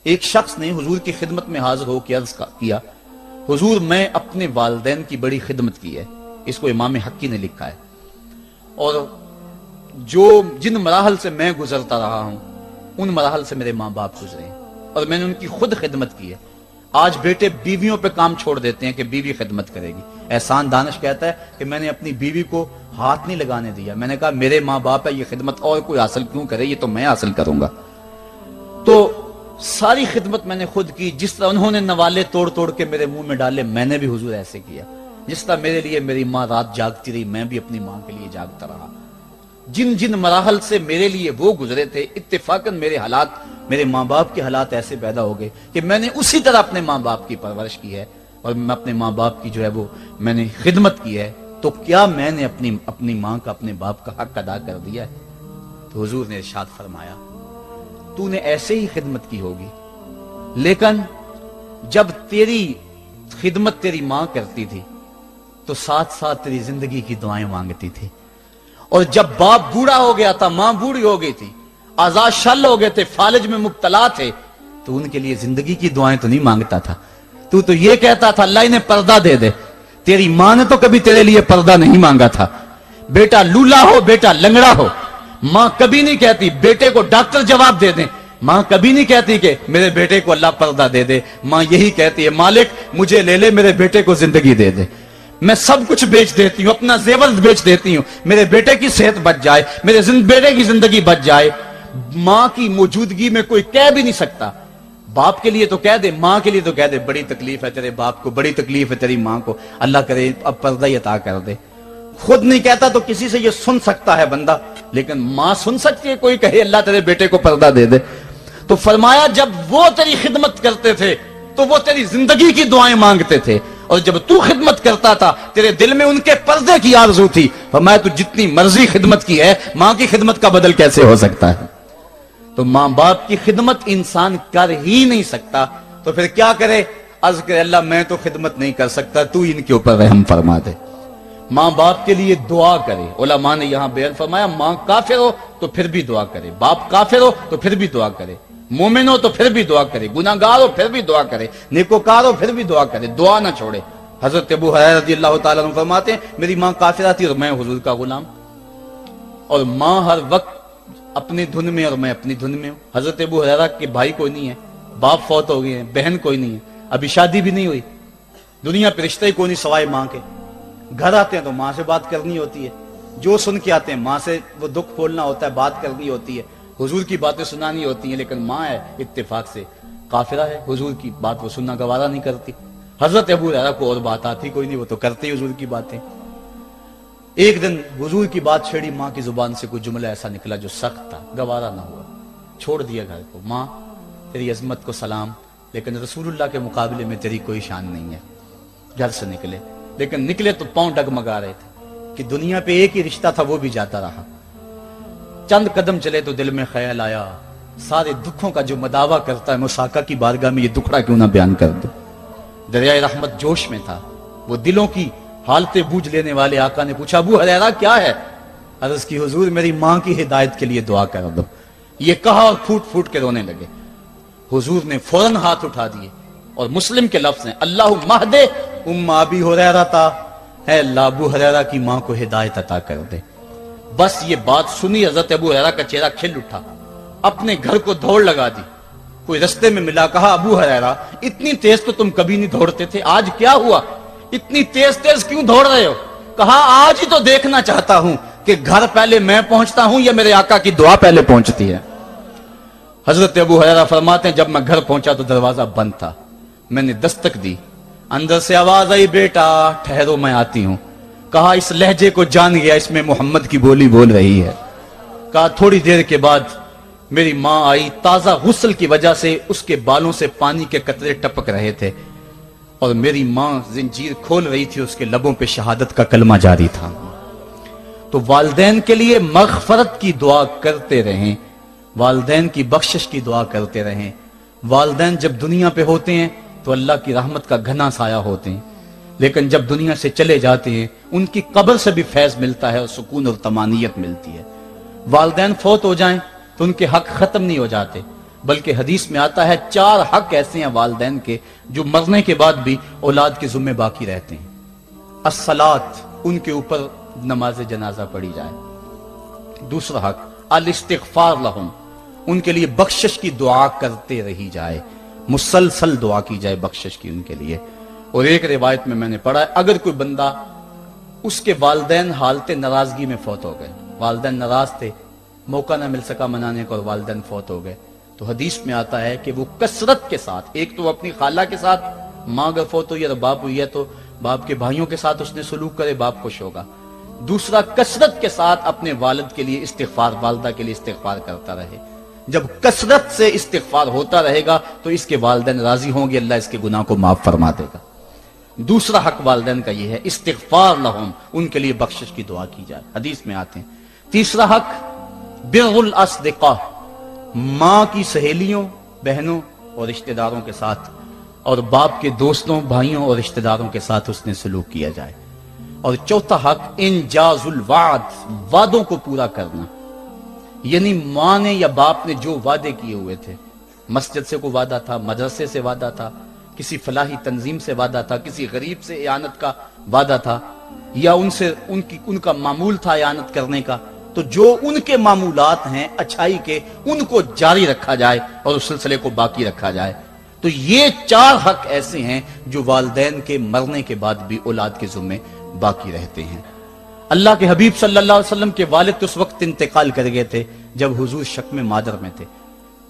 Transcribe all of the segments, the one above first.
ایک شخص نے حضور کی خدمت میں حاضر ہو کے عرض کیا، حضور میں اپنے والدین کی بڑی خدمت کی ہے. اس کو امام حقی نے لکھا ہے. اور جن مراحل سے میں گزرتا رہا ہوں ان مراحل سے میرے ماں باپ گزرے ہیں اور میں نے ان کی خود خدمت کی ہے. آج بیٹے بیویوں پہ کام چھوڑ دیتے ہیں کہ بیوی خدمت کرے گی. احسان دانش کہتا ہے کہ میں نے اپنی بیوی کو ہاتھ نہیں لگانے دیا. میں نے کہا میرے ماں باپ ہے، یہ خدمت اور کوئی حاصل کیوں کرے، یہ تو میں حاصل کروں گا. تو ساری خدمت میں نے خود کی. جس طرح انہوں نے نوالے توڑ توڑ کے میرے منہ میں ڈالے، میں نے بھی حضور ایسے کیا. جس طرح میرے لیے میری ماں رات جاگتی رہی، میں بھی اپنی ماں کے لیے جاگتا رہا. جن مراحل سے میرے لیے وہ گزرے تھے، اتفاقاً میرے حالات، میرے ماں باپ کے حالات ایسے پیدا ہو گئے کہ میں نے اسی طرح اپنے ماں باپ کی پرورش کی ہے اور میں اپنے ماں باپ کی جو ہے وہ میں نے خدمت کی ہے. تو کیا میں نے اپنی ماں کا، اپنے باپ کا حق ادا کر دیا ہے؟ تو حضور نے ارشاد فرمایا، تو نے ایسے ہی خدمت کی ہوگی، لیکن جب تیری خدمت تیری ماں کرتی تھی تو ساتھ ساتھ تیری زندگی کی دعائیں مانگتی تھی. اور جب باپ بوڑھا ہو گیا تھا، ماں بوڑھی ہو گئی تھی، آزاد شل ہو گئے تھے، فالج میں مبتلا تھے، تو ان کے لیے زندگی کی دعائیں تو نہیں مانگتا تھا. تو یہ کہتا تھا اللہ انہیں پردہ دے دے. تیری ماں نے تو کبھی تیرے لیے پردہ نہیں مانگا تھا. بیٹا لولا ہو، بیٹا لنگڑا ہو، ماں کبھی نہیں کہتی بیٹے کو ڈاکٹر جواب دے دیں. ماں کبھی نہیں کہتی کہ میرے بیٹے کو اللہ پردہ دے دے. ماں یہی کہتی ہے مالک مجھے لے لے، میرے بیٹے کو زندگی دے دے. میں سب کچھ بیچ دیتی ہوں، اپنا زیور بیچ دیتی ہوں، میرے بیٹے کی صحت بچ جائے، میرے بیٹے کی زندگی بچ جائے. ماں کی موجودگی میں کوئی کہہ بھی نہیں سکتا. باپ کے لیے تو کہہ دے، ماں کے لیے تو کہہ دے بڑی تکلیف ہے تیرے باپ کو، بڑی تکلیف ہے تیری ماں کو، اللہ کرے اب پردہ ہی عطا کر دے. خود نہیں کہتا تو کسی سے یہ سن سکتا ہے بندہ، لیکن ماں سن سکتی ہے کوئی کہے اللہ تیرے بیٹے کو پردہ دے دے. تو فرمایا جب وہ تیری خدمت کرتے تھے تو وہ تیری زندگی کی دعائیں مانگتے تھے، اور جب تو خدمت کرتا تھا تیرے دل میں ان کے پردے کی آرزو تھی. فرمایا تو جتنی مرضی خدمت کی ہے، ماں کی خدمت کا بدل کیسے ہو سکتا ہے؟ تو ماں باپ کی خدمت انسان کر ہی نہیں سکتا تو پھر کیا کرے؟ عرض کرے اللہ میں تو خدمت نہیں کر سکتا، تو ان کے اوپر رحم فرما دے. ماں باپ کے لیے دعا کرے. علماء نے یہاں بیان فرمایا ماں کافر ہو تو پھر بھی دعا کرے، باپ کافر ہو تو پھر بھی دعا کرے، مومن ہو تو پھر بھی دعا کرے، گناہگار ہو پھر بھی دعا کرے، نیکوکار ہو پھر بھی دعا کرے، دعا نہ چھوڑے. حضرت ابو ہریرہ رضی اللہ تعالیٰ عنہ فرماتے ہیں میری ماں کافرہ تھی اور میں حضور کا غلام، اور ماں ہر وقت اپنی دھن میں اور میں اپنی دھن میں ہوں. حضرت ابو ہریرہ کے بھائی کوئی نہیں ہے، باپ فوت ہو گئے ہیں، بہن کوئی نہیں ہے، ابھی شادی بھی نہیں ہوئی، دنیا پہ رشتہ ہی کوئی نہیں سوائے ماں کے. گھر آتے ہیں تو ماں سے بات کرنی ہوتی ہے، جو سن کے آتے ہیں ماں سے وہ دکھ کھولنا ہوتا ہے، بات کرنی ہوتی ہے، حضور کی باتیں سنانی ہوتی ہیں. لیکن ماں ہے اتفاق سے کافرہ ہے، حضور کی بات وہ سننا گوارا نہیں کرتی. حضرت ابو ہریرہ کو اور بات آتی کوئی نہیں، وہ تو کرتے ہی حضور کی باتیں. ایک دن حضور کی بات چھیڑی، ماں کی زبان سے کوئی جملہ ایسا نکلا جو سخت تھا، گوارا نہ ہوا، چھوڑ دیا گھر کو. ماں تیری عظمت کو سلام، لیکن رسول اللہ کے مقابلے میں تیری کوئی شان نہیں ہے. گھر سے نکلے، لیکن نکلے تو پاؤں ڈگمگا رہے تھے کہ دنیا پہ ایک ہی رشتہ تھا وہ بھی جاتا رہا. چند قدم چلے تو دل میں خیال آیا سارے دکھوں کا جو مداوع کرتا ہے مصطفیٰ کی بارگاہ میں یہ دکھڑا کیوں نہ بیان کر دو. دریائے رحمت جوش میں تھا، وہ دلوں کی حالتیں بوجھ لینے والے آقا نے پوچھا ابو ہریرہ کیا ہے؟ عرض کی حضور میری ماں کی ہدایت کے لیے دعا کر دو. یہ کہا اور پھوٹ پھوٹ کے رونے لگے. حضور نے فوراً ہاتھ اٹھا دیے اور مسلم کے لفظ ہیں اللہم اہد ام ابی ہریرہ تا، اے اللہ ابو ہریرہ کی ماں کو ہدایت عطا کر دے. بس یہ بات سنی حضرت ابو ہریرہ کا چہرہ کھل اٹھا، اپنے گھر کو دوڑ لگا دی. کوئی رستے میں ملا، کہا ابو ہریرہ اتنی تیز تو تم کبھی نہیں دوڑتے تھے، آج کیا ہوا؟ اتنی تیز تیز کیوں دوڑ رہے ہو؟ کہا آج ہی تو دیکھنا چاہتا ہوں کہ گھر پہلے میں پہنچتا ہوں یا میرے آقا کی دعا پہلے پہنچتی ہے. حضرت ابو ہریرہ فرماتے ہیں جب میں گھر پہنچا تو دروازہ بند تھا. میں نے دستک دی، اندر سے آواز آئی بیٹا ٹھہرو میں آتی ہوں. کہا اس لہجے کو جان گیا، اس میں محمد کی بولی بول رہی ہے. کہا تھوڑی دیر کے بعد میری ماں آئی، تازہ غسل کی وجہ سے اس کے بالوں سے پانی کے قطرے ٹپک رہے تھے، اور میری ماں زنجیر کھول رہی تھی، اس کے لبوں پہ شہادت کا کلمہ جاری تھا. تو والدین کے لیے مغفرت کی دعا کرتے رہیں، والدین کی بخشش کی دعا کرتے رہیں. والدین جب دنیا پہ ہوتے ہیں تو اللہ کی رحمت کا گھنا سایہ ہوتے ہیں، لیکن جب دنیا سے چلے جاتے ہیں ان کی قبر سے بھی فیض ملتا ہے اور سکون اور طمانینت ملتی ہے. والدین فوت ہو جائیں تو ان کے حق ختم نہیں ہو جاتے، بلکہ حدیث میں آتا ہے 4 حق ایسے ہیں والدین کے جو مرنے کے بعد بھی اولاد کے ذمہ باقی رہتے ہیں۔ الصلاۃ، ان کے اوپر نماز جنازہ پڑھی جائے۔ دوسرا حق الاستغفار لہم، ان کے لیے بخشش کی دعا کرتے رہی جائے، مسلسل دعا کی جائے بخشش کی ان کے لیے۔ اور ایک روایت میں نے پڑھا ہے اگر کوئی بندہ اس کے والدین حالت ناراضگی میں فوت ہو گئے، والدین ناراض تھے، موقع نہ مل سکا منانے کا اور والدین فوت ہو گئے، تو حدیث میں آتا ہے کہ وہ کثرت کے ساتھ، ایک تو اپنی خالہ کے ساتھ، ماں اگر فوت ہوئی ہے تو باپ ہوئی ہے تو باپ کے بھائیوں کے ساتھ اس نے سلوک کرے، باپ خوش ہوگا۔ دوسرا کثرت کے ساتھ اپنے والد کے لیے استغفار، والدہ کے لیے استغفار کرتا رہے۔ جب کثرت سے استغفار ہوتا رہے گا تو اس کے والدین راضی ہوں گے، اللہ اس کے گناہ کو معاف فرما دے گا۔ دوسرا حق والدین کا یہ ہے استغفار لہم، ان کے لیے بخشش کی دعا کی جائے، حدیث میں آتے ہیں۔ تیسرا حق بر الاصدقاء، ماں کی سہیلیوں، بہنوں اور رشتہ داروں کے ساتھ، اور باپ کے دوستوں، بھائیوں اور رشتہ داروں کے ساتھ اس نے سلوک کیا جائے۔ اور چوتھا حق انجاز الوعد، وعدوں کو پورا کرنا، یعنی ماں نے یا باپ نے جو وعدے کیے ہوئے تھے، مسجد سے کوئی وعدہ تھا، مدرسے سے وعدہ تھا، کسی فلاحی تنظیم سے وعدہ تھا، کسی غریب سے اعانت کا وعدہ تھا، یا ان کا معمول تھا اعانت کرنے کا، تو جو ان کے معمولات ہیں اچھائی کے، ان کو جاری رکھا جائے اور اس سلسلے کو باقی رکھا جائے۔ تو یہ 4 حق ایسے ہیں جو والدین کے مرنے کے بعد بھی اولاد کے ذمے باقی رہتے ہیں۔ اللہ کے حبیب صلی اللہ علیہ وسلم کے والد اس وقت انتقال کر گئے تھے جب حضور شکم مادر میں تھے،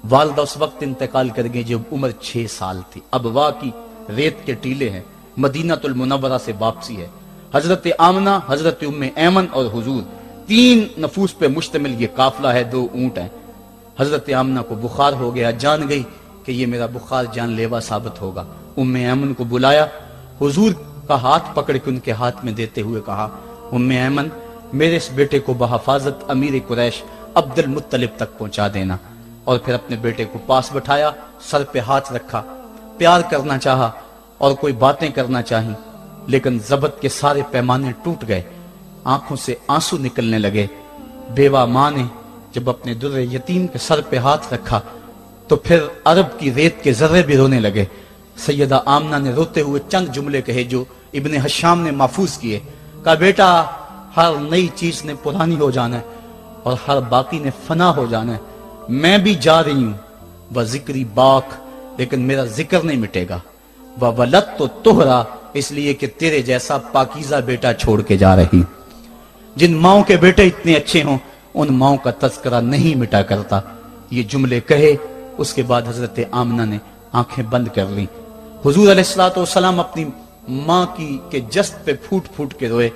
والدہ اس وقت انتقال کر گئی جب عمر 6 سال تھی۔ ابوا کی ریت کے ٹیلے ہیں، مدینہ المنورہ سے واپسی ہے، حضرت آمنہ، حضرت ام ایمن اور حضور، 3 نفوس پہ مشتمل یہ قافلہ ہے، 2 اونٹ ہیں۔ حضرت آمنہ کو بخار ہو گیا، جان گئی کہ یہ میرا بخار جان لیوا ثابت ہوگا، ام ایمن کو بلایا، حضور کا ہاتھ پکڑ کے ان کے ہاتھ میں دیتے ہوئے کہا ام ایمن میرے اس بیٹے کو بحفاظت امیر قریش عبد المطلب تک پہنچا دینا۔ اور پھر اپنے بیٹے کو پاس بٹھایا، سر پہ ہاتھ رکھا، پیار کرنا چاہا اور کوئی باتیں کرنا چاہیں، لیکن ضبط کے سارے پیمانے ٹوٹ گئے، آنکھوں سے آنسو نکلنے لگے۔ بیوہ ماں نے جب اپنے در یتیم کے سر پہ ہاتھ رکھا تو پھر عرب کی ریت کے ذرے بھی رونے لگے۔ سیدہ آمنہ نے روتے ہوئے چند جملے کہے جو ابن حشام نے محفوظ کیے، کہا بیٹا ہر نئی چیز نے پرانی ہو جانا ہے اور ہر باقی نے فنا ہو جانا ہے، میں بھی جا رہی ہوں، وہ ذکری باک، لیکن میرا ذکر نہیں مٹے گا، وہ ولد تو تہرا، اس لیے کہ تیرے جیسا پاکیزہ بیٹا چھوڑ کے جا رہی۔ جن ماؤں کے بیٹے اتنے اچھے ہوں ان ماؤں کا تذکرہ نہیں مٹا کرتا۔ یہ جملے کہے، اس کے بعد حضرت آمنہ نے آنکھیں بند کر لیں۔ حضور علیہ الصلوۃ والسلام اپنی ماں کے جسد پہ پھوٹ پھوٹ کے روئے،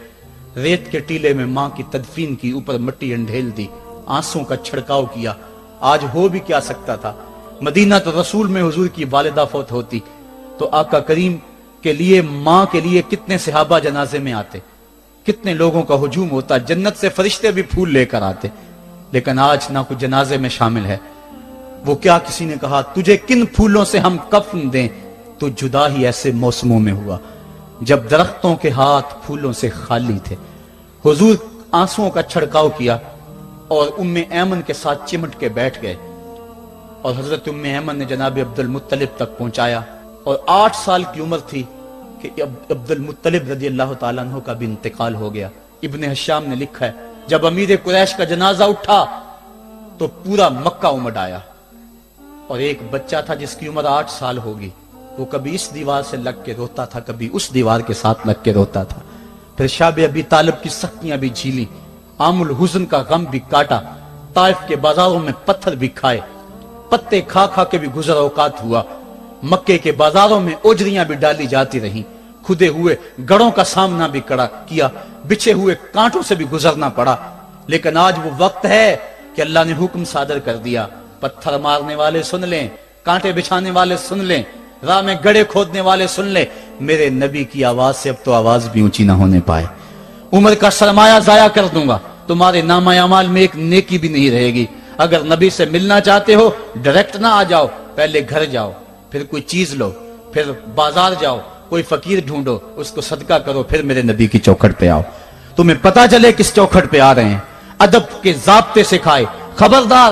ریت کے ٹیلے میں ماں کی تدفین کی، اوپر مٹی انڈھیل دی، آنسوں کا چھڑکاؤ کیا۔ آج ہو بھی کیا سکتا تھا، مدینہ تو رسول میں حضور کی والدہ فوت ہوتی تو آقا کریم کے لیے، ماں کے لیے کتنے صحابہ جنازے میں آتے، کتنے لوگوں کا ہجوم ہوتا، جنت سے فرشتے بھی پھول لے کر آتے، لیکن آج نہ کوئی جنازے میں شامل ہے۔ وہ کیا کسی نے کہا تجھے کن پھولوں سے ہم کفن دیں، تو جدا ہی ایسے موسموں میں ہوا جب درختوں کے ہاتھ پھولوں سے خالی تھے۔ حضور آنسوؤں کا چھڑکاؤ کیا اور ام ایمن کے ساتھ چمٹ کے بیٹھ گئے، اور حضرت ام ایمن نے جناب عبد المطلب تک پہنچایا، اور 8 سال کی عمر تھی کہ عبد المطلب رضی اللہ تعالیٰ عنہ کا بھی انتقال ہو گیا۔ ابن حشام نے لکھا ہے جب امیر قریش کا جنازہ اٹھا تو پورا مکہ امڈ آیا، اور ایک بچہ تھا جس کی عمر 8 سال ہوگی، وہ کبھی اس دیوار سے لگ کے روتا تھا، کبھی اس دیوار کے ساتھ لگ کے روتا تھا۔ پھر شاب ابی طالب کی سختیاں بھی جھیلی، عام الحزن کا غم بھی کاٹا، طائف کے بازاروں میں پتھر بھی کھائے، پتے کھا کھا کے بھی گزر اوقات ہوا، مکے کے بازاروں میں اوجریاں بھی ڈالی جاتی رہیں، کھدے ہوئے گڑوں کا سامنا بھی کیا، بچھے ہوئے کانٹوں سے بھی گزرنا پڑا۔ لیکن آج وہ وقت ہے کہ اللہ نے حکم صادر کر دیا، پتھر مارنے والے سن لیں، کانٹے بچھانے والے سن لیں، راہ میں گڑے کھودنے والے سن لیں، میرے نبی کی آواز سے اب تو آواز بھی اونچی نہ ہونے پائے۔ عمر کا سرمایہ ضائع کر دوں گا، تمہارے نامہ اعمال میں ایک نیکی بھی نہیں رہے گی۔ اگر نبی سے ملنا چاہتے ہو ڈائریکٹ نہ آ جاؤ، پہلے گھر جاؤ، پھر کوئی چیز لو، پھر بازار جاؤ، کوئی فقیر ڈھونڈو، اس کو صدقہ کرو، پھر میرے نبی کی چوکھٹ پہ آؤ، تمہیں پتا چلے کس چوکھٹ پہ آ رہے ہیں۔ ادب کے ضابطے سکھائے، خبردار